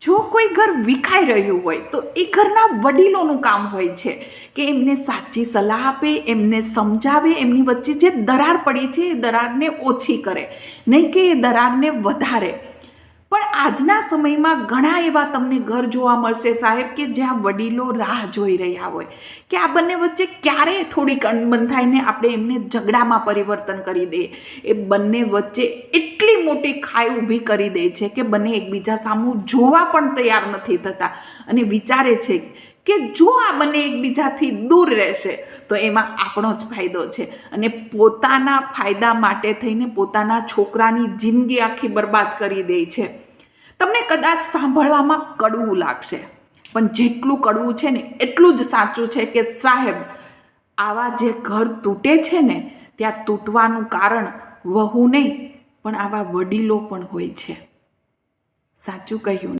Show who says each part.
Speaker 1: જો કોઈ ઘર વિખાઈ રહ્યું હોય તો એ ઘરના વડીલોનું કામ હોય છે કે એમને સાચી સલાહ આપે, એમને સમજાવે, એમની વચ્ચે જે દરાર પડી છે એ દરારને ઓછી કરે, નહીં કે એ દરારને વધારે. પણ આજના સમયમાં ઘણા એવા તમને ઘર જોવા મળશે સાહેબ કે જ્યાં વડીલો રાહ જોઈ રહ્યા હોય કે આ બંને વચ્ચે ક્યારે થોડીક અણબન થાય ને આપણે એમને ઝઘડામાં પરિવર્તન કરી દઈએ. એ બંને વચ્ચે એટલી મોટી ખાઈ ઊભી કરી દે છે કે બંને એકબીજા સામું જોવા પણ તૈયાર નથી થતા અને વિચારે છે કે જો આ બંને એકબીજાથી દૂર રહેશે તો એમાં આપણો જ ફાયદો છે, અને પોતાના ફાયદા માટે થઈને પોતાના છોકરાની જિંદગી આખી બરબાદ કરી દે છે. તમને કદાચ સાંભળવામાં કડવું લાગશે, પણ જેટલું કડવું છે ને એટલું જ સાચું છે કે સાહેબ, આવા જે ઘર તૂટે છે ને ત્યાં તૂટવાનું કારણ વહુ નહીં પણ આવા વડીલો પણ હોય છે. સાચું કહ્યું.